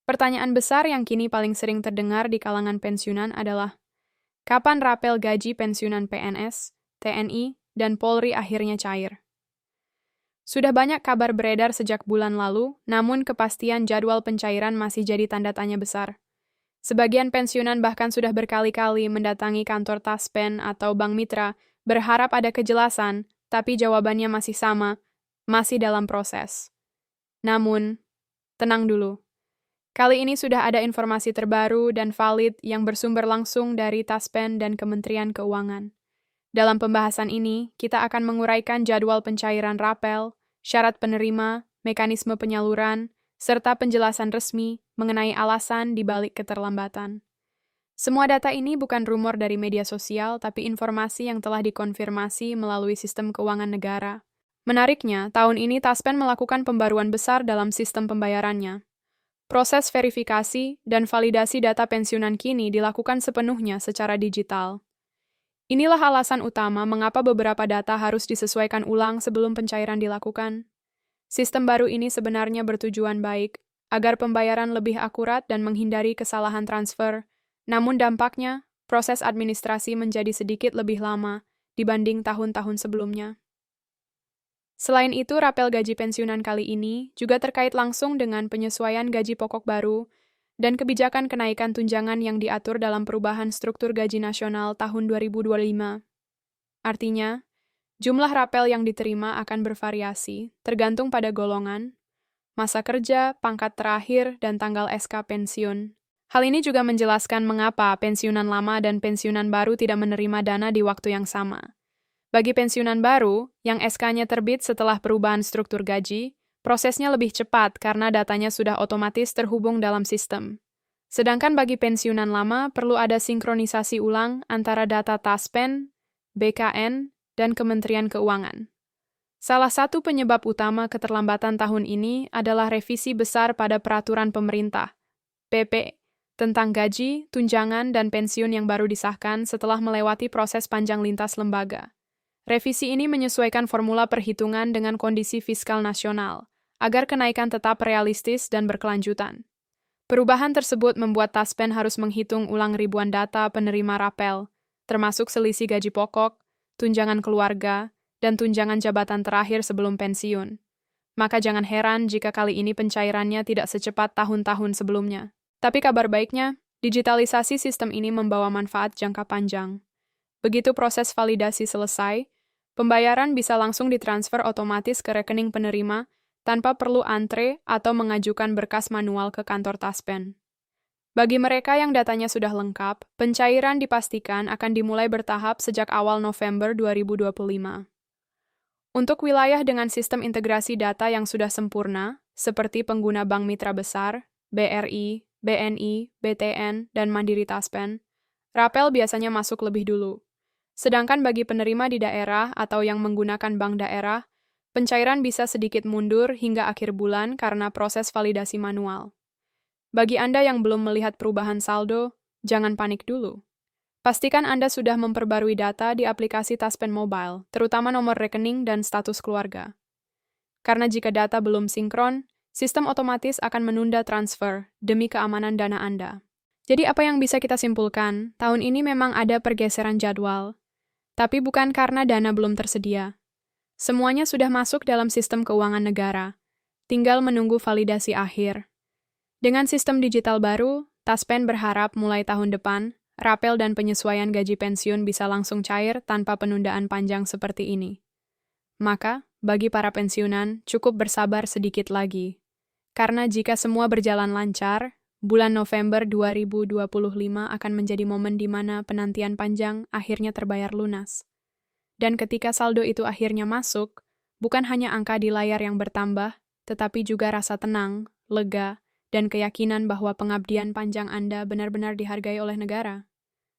Pertanyaan besar yang kini paling sering terdengar di kalangan pensiunan adalah, kapan rapel gaji pensiunan PNS, TNI, dan Polri akhirnya cair? Sudah banyak kabar beredar sejak bulan lalu, namun kepastian jadwal pencairan masih jadi tanda tanya besar. Sebagian pensiunan bahkan sudah berkali-kali mendatangi kantor Taspen atau Bank Mitra, berharap ada kejelasan, tapi jawabannya masih sama, masih dalam proses. Namun, tenang dulu. Kali ini sudah ada informasi terbaru dan valid yang bersumber langsung dari Taspen dan Kementerian Keuangan. Dalam pembahasan ini, kita akan menguraikan jadwal pencairan rapel, syarat penerima, mekanisme penyaluran, serta penjelasan resmi mengenai alasan di balik keterlambatan. Semua data ini bukan rumor dari media sosial, tapi informasi yang telah dikonfirmasi melalui sistem keuangan negara. Menariknya, tahun ini Taspen melakukan pembaruan besar dalam sistem pembayarannya. Proses verifikasi dan validasi data pensiunan kini dilakukan sepenuhnya secara digital. Inilah alasan utama mengapa beberapa data harus disesuaikan ulang sebelum pencairan dilakukan. Sistem baru ini sebenarnya bertujuan baik, agar pembayaran lebih akurat dan menghindari kesalahan transfer, namun dampaknya, proses administrasi menjadi sedikit lebih lama dibanding tahun-tahun sebelumnya. Selain itu, rapel gaji pensiunan kali ini juga terkait langsung dengan penyesuaian gaji pokok baru dan kebijakan kenaikan tunjangan yang diatur dalam perubahan struktur gaji nasional tahun 2025. Artinya, jumlah rapel yang diterima akan bervariasi, tergantung pada golongan, masa kerja, pangkat terakhir, dan tanggal SK pensiun. Hal ini juga menjelaskan mengapa pensiunan lama dan pensiunan baru tidak menerima dana di waktu yang sama. Bagi pensiunan baru, yang SK-nya terbit setelah perubahan struktur gaji, prosesnya lebih cepat karena datanya sudah otomatis terhubung dalam sistem. Sedangkan bagi pensiunan lama, perlu ada sinkronisasi ulang antara data Taspen, BKN, dan Kementerian Keuangan. Salah satu penyebab utama keterlambatan tahun ini adalah revisi besar pada peraturan pemerintah, PP, tentang gaji, tunjangan, dan pensiun yang baru disahkan setelah melewati proses panjang lintas lembaga. Revisi ini menyesuaikan formula perhitungan dengan kondisi fiskal nasional, agar kenaikan tetap realistis dan berkelanjutan. Perubahan tersebut membuat Taspen harus menghitung ulang ribuan data penerima rapel, termasuk selisih gaji pokok, tunjangan keluarga, dan tunjangan jabatan terakhir sebelum pensiun. Maka jangan heran jika kali ini pencairannya tidak secepat tahun-tahun sebelumnya. Tapi kabar baiknya, digitalisasi sistem ini membawa manfaat jangka panjang. Begitu proses validasi selesai, pembayaran bisa langsung ditransfer otomatis ke rekening penerima tanpa perlu antre atau mengajukan berkas manual ke kantor Taspen. Bagi mereka yang datanya sudah lengkap, pencairan dipastikan akan dimulai bertahap sejak awal November 2025. Untuk wilayah dengan sistem integrasi data yang sudah sempurna, seperti pengguna bank mitra besar, BRI, BNI, BTN, dan Mandiri Taspen, rapel biasanya masuk lebih dulu. Sedangkan bagi penerima di daerah atau yang menggunakan bank daerah, pencairan bisa sedikit mundur hingga akhir bulan karena proses validasi manual. Bagi Anda yang belum melihat perubahan saldo, jangan panik dulu. Pastikan Anda sudah memperbarui data di aplikasi Taspen Mobile, terutama nomor rekening dan status keluarga. Karena jika data belum sinkron, sistem otomatis akan menunda transfer demi keamanan dana Anda. Jadi apa yang bisa kita simpulkan? Tahun ini memang ada pergeseran jadwal, tapi bukan karena dana belum tersedia. Semuanya sudah masuk dalam sistem keuangan negara, tinggal menunggu validasi akhir. Dengan sistem digital baru, Taspen berharap mulai tahun depan, rapel dan penyesuaian gaji pensiun bisa langsung cair tanpa penundaan panjang seperti ini. Maka, bagi para pensiunan, cukup bersabar sedikit lagi. Karena jika semua berjalan lancar, bulan November 2025 akan menjadi momen di mana penantian panjang akhirnya terbayar lunas. Dan ketika saldo itu akhirnya masuk, bukan hanya angka di layar yang bertambah, tetapi juga rasa tenang, lega, dan keyakinan bahwa pengabdian panjang Anda benar-benar dihargai oleh negara.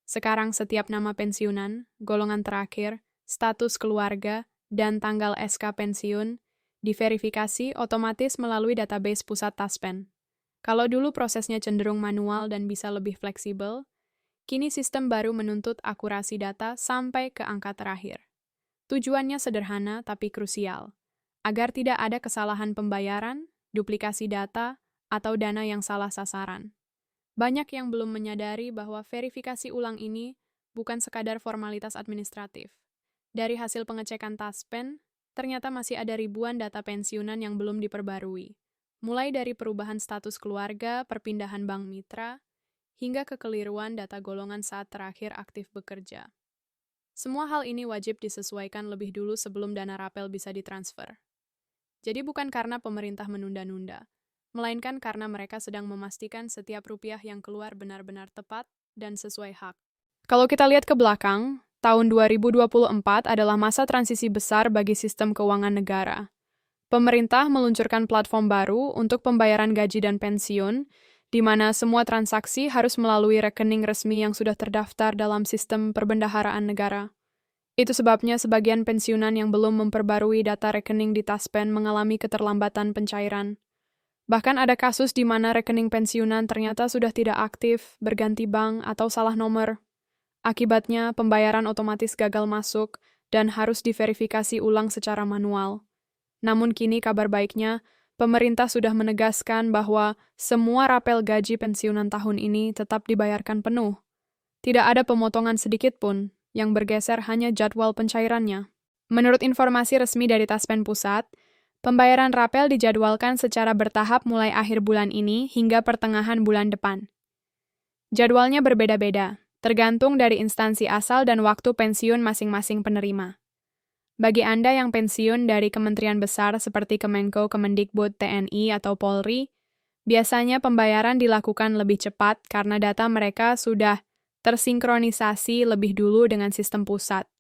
Sekarang setiap nama pensiunan, golongan terakhir, status keluarga, dan tanggal SK pensiun diverifikasi otomatis melalui database pusat Taspen. Kalau dulu prosesnya cenderung manual dan bisa lebih fleksibel, kini sistem baru menuntut akurasi data sampai ke angka terakhir. Tujuannya sederhana tapi krusial, agar tidak ada kesalahan pembayaran, duplikasi data, atau dana yang salah sasaran. Banyak yang belum menyadari bahwa verifikasi ulang ini bukan sekadar formalitas administratif. Dari hasil pengecekan Taspen, ternyata masih ada ribuan data pensiunan yang belum diperbarui, mulai dari perubahan status keluarga, perpindahan bank mitra, hingga kekeliruan data golongan saat terakhir aktif bekerja. Semua hal ini wajib disesuaikan lebih dulu sebelum dana rapel bisa ditransfer. Jadi bukan karena pemerintah menunda-nunda, melainkan karena mereka sedang memastikan setiap rupiah yang keluar benar-benar tepat dan sesuai hak. Kalau kita lihat ke belakang, tahun 2024 adalah masa transisi besar bagi sistem keuangan negara. Pemerintah meluncurkan platform baru untuk pembayaran gaji dan pensiun, di mana semua transaksi harus melalui rekening resmi yang sudah terdaftar dalam sistem perbendaharaan negara. Itu sebabnya sebagian pensiunan yang belum memperbarui data rekening di Taspen mengalami keterlambatan pencairan. Bahkan ada kasus di mana rekening pensiunan ternyata sudah tidak aktif, berganti bank, atau salah nomor. Akibatnya, pembayaran otomatis gagal masuk dan harus diverifikasi ulang secara manual. Namun kini kabar baiknya, pemerintah sudah menegaskan bahwa semua rapel gaji pensiunan tahun ini tetap dibayarkan penuh. Tidak ada pemotongan sedikit pun, yang bergeser hanya jadwal pencairannya. Menurut informasi resmi dari Taspen Pusat, pembayaran rapel dijadwalkan secara bertahap mulai akhir bulan ini hingga pertengahan bulan depan. Jadwalnya berbeda-beda, tergantung dari instansi asal dan waktu pensiun masing-masing penerima. Bagi Anda yang pensiun dari kementerian besar seperti Kemenko, Kemendikbud, TNI, atau Polri, biasanya pembayaran dilakukan lebih cepat karena data mereka sudah tersinkronisasi lebih dulu dengan sistem pusat.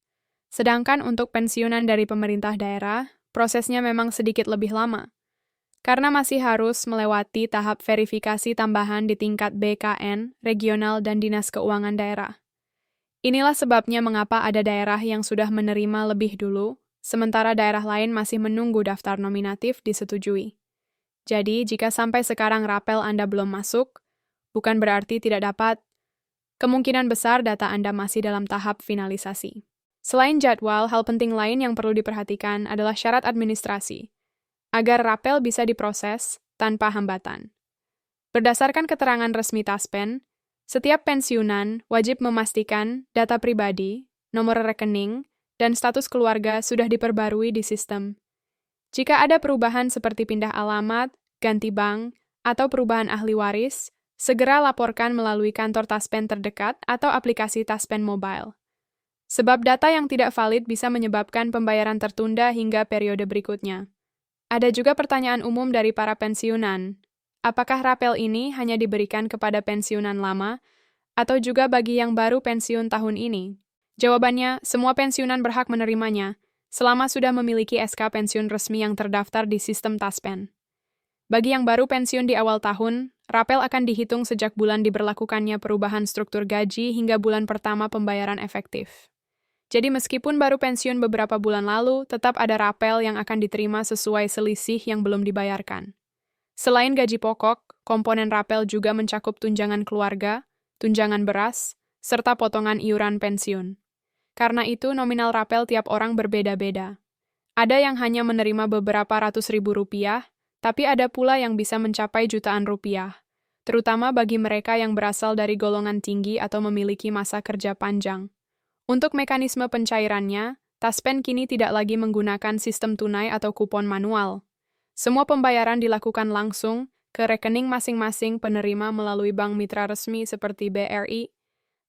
Sedangkan untuk pensiunan dari pemerintah daerah, prosesnya memang sedikit lebih lama, karena masih harus melewati tahap verifikasi tambahan di tingkat BKN, regional, dan Dinas Keuangan Daerah. Inilah sebabnya mengapa ada daerah yang sudah menerima lebih dulu, sementara daerah lain masih menunggu daftar nominatif disetujui. Jadi, jika sampai sekarang rapel Anda belum masuk, bukan berarti tidak dapat. Kemungkinan besar data Anda masih dalam tahap finalisasi. Selain jadwal, hal penting lain yang perlu diperhatikan adalah syarat administrasi, agar rapel bisa diproses tanpa hambatan. Berdasarkan keterangan resmi Taspen, setiap pensiunan wajib memastikan data pribadi, nomor rekening, dan status keluarga sudah diperbarui di sistem. Jika ada perubahan seperti pindah alamat, ganti bank, atau perubahan ahli waris, segera laporkan melalui kantor Taspen terdekat atau aplikasi Taspen Mobile. Sebab data yang tidak valid bisa menyebabkan pembayaran tertunda hingga periode berikutnya. Ada juga pertanyaan umum dari para pensiunan. Apakah rapel ini hanya diberikan kepada pensiunan lama, atau juga bagi yang baru pensiun tahun ini? Jawabannya, semua pensiunan berhak menerimanya, selama sudah memiliki SK pensiun resmi yang terdaftar di sistem Taspen. Bagi yang baru pensiun di awal tahun, rapel akan dihitung sejak bulan diberlakukannya perubahan struktur gaji hingga bulan pertama pembayaran efektif. Jadi meskipun baru pensiun beberapa bulan lalu, tetap ada rapel yang akan diterima sesuai selisih yang belum dibayarkan. Selain gaji pokok, komponen rapel juga mencakup tunjangan keluarga, tunjangan beras, serta potongan iuran pensiun. Karena itu, nominal rapel tiap orang berbeda-beda. Ada yang hanya menerima beberapa ratus ribu rupiah, tapi ada pula yang bisa mencapai jutaan rupiah, terutama bagi mereka yang berasal dari golongan tinggi atau memiliki masa kerja panjang. Untuk mekanisme pencairannya, Taspen kini tidak lagi menggunakan sistem tunai atau kupon manual. Semua pembayaran dilakukan langsung ke rekening masing-masing penerima melalui bank mitra resmi seperti BRI,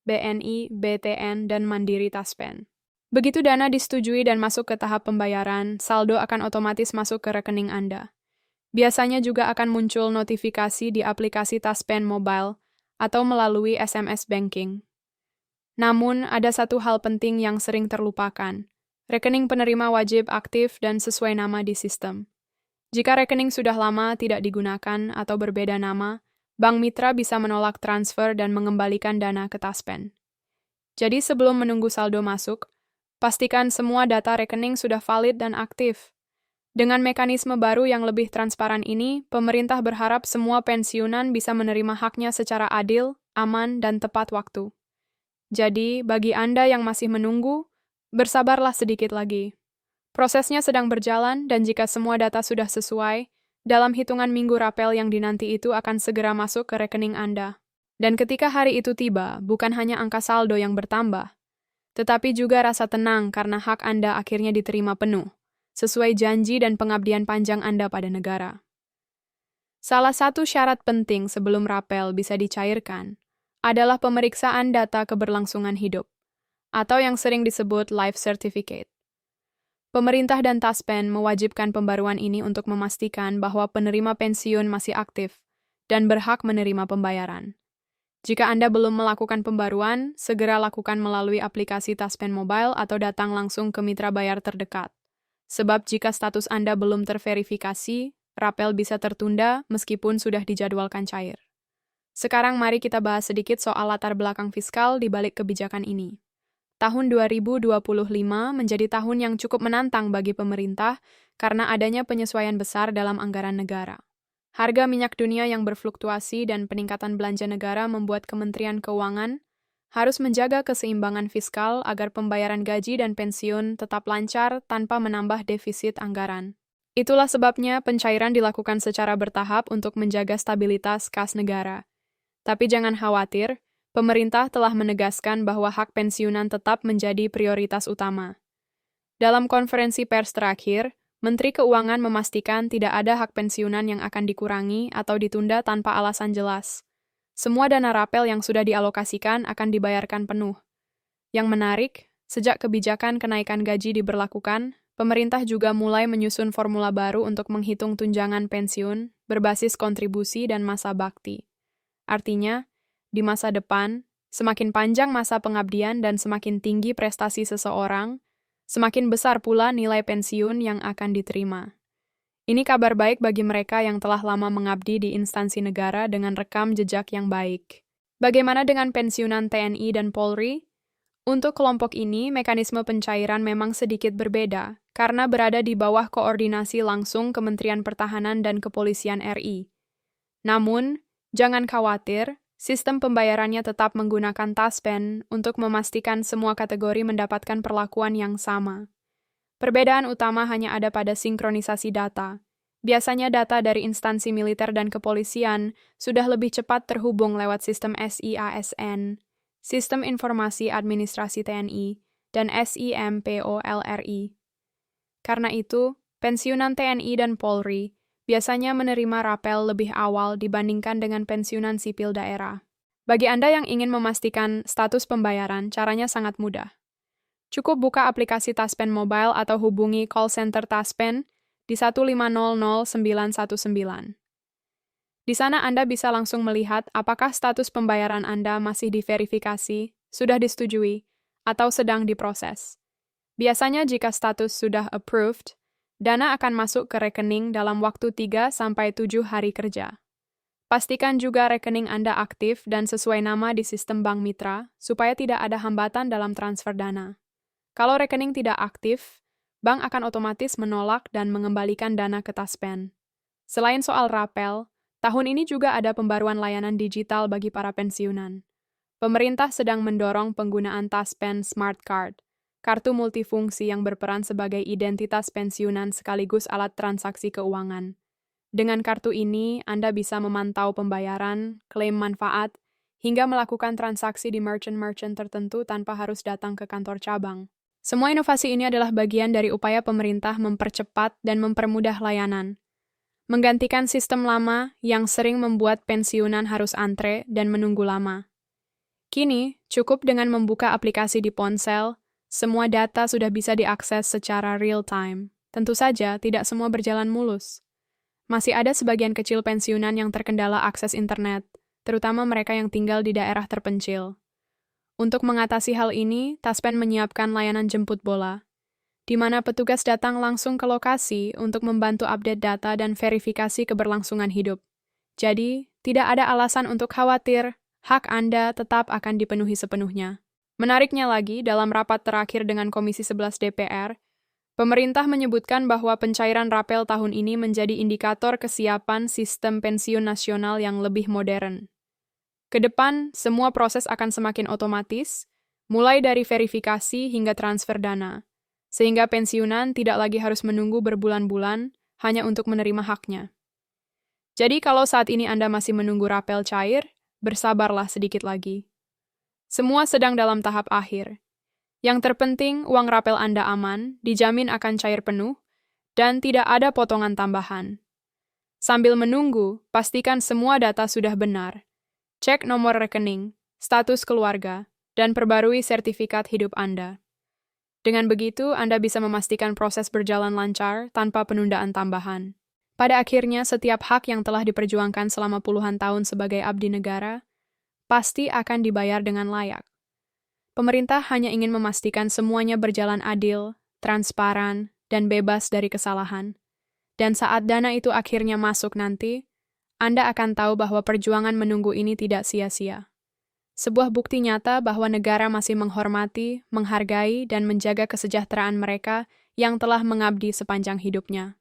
BNI, BTN, dan Mandiri Taspen. Begitu dana disetujui dan masuk ke tahap pembayaran, saldo akan otomatis masuk ke rekening Anda. Biasanya juga akan muncul notifikasi di aplikasi Taspen Mobile atau melalui SMS banking. Namun, ada satu hal penting yang sering terlupakan. Rekening penerima wajib aktif dan sesuai nama di sistem. Jika rekening sudah lama tidak digunakan atau berbeda nama, bank mitra bisa menolak transfer dan mengembalikan dana ke Taspen. Jadi sebelum menunggu saldo masuk, pastikan semua data rekening sudah valid dan aktif. Dengan mekanisme baru yang lebih transparan ini, pemerintah berharap semua pensiunan bisa menerima haknya secara adil, aman, dan tepat waktu. Jadi, bagi Anda yang masih menunggu, bersabarlah sedikit lagi. Prosesnya sedang berjalan, dan jika semua data sudah sesuai, Dalam hitungan minggu rapel yang dinanti itu akan segera masuk ke rekening Anda. Dan ketika hari itu tiba, bukan hanya angka saldo yang bertambah, tetapi juga rasa tenang karena hak Anda akhirnya diterima penuh, sesuai janji dan pengabdian panjang Anda pada negara. Salah satu syarat penting sebelum rapel bisa dicairkan adalah pemeriksaan data keberlangsungan hidup, atau yang sering disebut life certificate. Pemerintah dan Taspen mewajibkan pembaruan ini untuk memastikan bahwa penerima pensiun masih aktif dan berhak menerima pembayaran. Jika Anda belum melakukan pembaruan, segera lakukan melalui aplikasi Taspen Mobile atau datang langsung ke mitra bayar terdekat. Sebab jika status Anda belum terverifikasi, rapel bisa tertunda meskipun sudah dijadwalkan cair. Sekarang mari kita bahas sedikit soal latar belakang fiskal di balik kebijakan ini. Tahun 2025 menjadi tahun yang cukup menantang bagi pemerintah karena adanya penyesuaian besar dalam anggaran negara. Harga minyak dunia yang berfluktuasi dan peningkatan belanja negara membuat Kementerian Keuangan harus menjaga keseimbangan fiskal agar pembayaran gaji dan pensiun tetap lancar tanpa menambah defisit anggaran. Itulah sebabnya pencairan dilakukan secara bertahap untuk menjaga stabilitas kas negara. Tapi jangan khawatir, pemerintah telah menegaskan bahwa hak pensiunan tetap menjadi prioritas utama. Dalam konferensi pers terakhir, Menteri Keuangan memastikan tidak ada hak pensiunan yang akan dikurangi atau ditunda tanpa alasan jelas. Semua dana rapel yang sudah dialokasikan akan dibayarkan penuh. Yang menarik, sejak kebijakan kenaikan gaji diberlakukan, pemerintah juga mulai menyusun formula baru untuk menghitung tunjangan pensiun berbasis kontribusi dan masa bakti. Artinya, di masa depan, semakin panjang masa pengabdian dan semakin tinggi prestasi seseorang, semakin besar pula nilai pensiun yang akan diterima. Ini kabar baik bagi mereka yang telah lama mengabdi di instansi negara dengan rekam jejak yang baik. Bagaimana dengan pensiunan TNI dan Polri? Untuk kelompok ini, mekanisme pencairan memang sedikit berbeda, karena berada di bawah koordinasi langsung Kementerian Pertahanan dan Kepolisian RI. Namun, jangan khawatir, sistem pembayarannya tetap menggunakan Taspen untuk memastikan semua kategori mendapatkan perlakuan yang sama. Perbedaan utama hanya ada pada sinkronisasi data. Biasanya data dari instansi militer dan kepolisian sudah lebih cepat terhubung lewat sistem SIASN, Sistem Informasi Administrasi TNI, dan SIMPOLRI. Karena itu, pensiunan TNI dan Polri biasanya menerima rapel lebih awal dibandingkan dengan pensiunan sipil daerah. Bagi Anda yang ingin memastikan status pembayaran, caranya sangat mudah. Cukup buka aplikasi Taspen Mobile atau hubungi call center Taspen di 1500919. Di sana Anda bisa langsung melihat apakah status pembayaran Anda masih diverifikasi, sudah disetujui, atau sedang diproses. Biasanya jika status sudah approved, dana akan masuk ke rekening dalam waktu 3-7 hari kerja. Pastikan juga rekening Anda aktif dan sesuai nama di sistem bank mitra, supaya tidak ada hambatan dalam transfer dana. Kalau rekening tidak aktif, bank akan otomatis menolak dan mengembalikan dana ke Taspen. Selain soal rapel, tahun ini juga ada pembaruan layanan digital bagi para pensiunan. Pemerintah sedang mendorong penggunaan Taspen Smart Card, kartu multifungsi yang berperan sebagai identitas pensiunan sekaligus alat transaksi keuangan. Dengan kartu ini, Anda bisa memantau pembayaran, klaim manfaat, hingga melakukan transaksi di merchant-merchant tertentu tanpa harus datang ke kantor cabang. Semua inovasi ini adalah bagian dari upaya pemerintah mempercepat dan mempermudah layanan, menggantikan sistem lama yang sering membuat pensiunan harus antre dan menunggu lama. Kini, cukup dengan membuka aplikasi di ponsel, semua data sudah bisa diakses secara real-time. Tentu saja, tidak semua berjalan mulus. Masih ada sebagian kecil pensiunan yang terkendala akses internet, terutama mereka yang tinggal di daerah terpencil. Untuk mengatasi hal ini, Taspen menyiapkan layanan jemput bola, di mana petugas datang langsung ke lokasi untuk membantu update data dan verifikasi keberlangsungan hidup. Jadi, tidak ada alasan untuk khawatir, hak Anda tetap akan dipenuhi sepenuhnya. Menariknya lagi, dalam rapat terakhir dengan Komisi 11 DPR, pemerintah menyebutkan bahwa pencairan rapel tahun ini menjadi indikator kesiapan sistem pensiun nasional yang lebih modern. Kedepan, semua proses akan semakin otomatis, mulai dari verifikasi hingga transfer dana, sehingga pensiunan tidak lagi harus menunggu berbulan-bulan hanya untuk menerima haknya. Jadi kalau saat ini Anda masih menunggu rapel cair, bersabarlah sedikit lagi. Semua sedang dalam tahap akhir. Yang terpenting, uang rapel Anda aman, dijamin akan cair penuh, dan tidak ada potongan tambahan. Sambil menunggu, pastikan semua data sudah benar. Cek nomor rekening, status keluarga, dan perbarui sertifikat hidup Anda. Dengan begitu, Anda bisa memastikan proses berjalan lancar tanpa penundaan tambahan. Pada akhirnya, setiap hak yang telah diperjuangkan selama puluhan tahun sebagai abdi negara pasti akan dibayar dengan layak. Pemerintah hanya ingin memastikan semuanya berjalan adil, transparan, dan bebas dari kesalahan. Dan saat dana itu akhirnya masuk nanti, Anda akan tahu bahwa perjuangan menunggu ini tidak sia-sia. Sebuah bukti nyata bahwa negara masih menghormati, menghargai, dan menjaga kesejahteraan mereka yang telah mengabdi sepanjang hidupnya.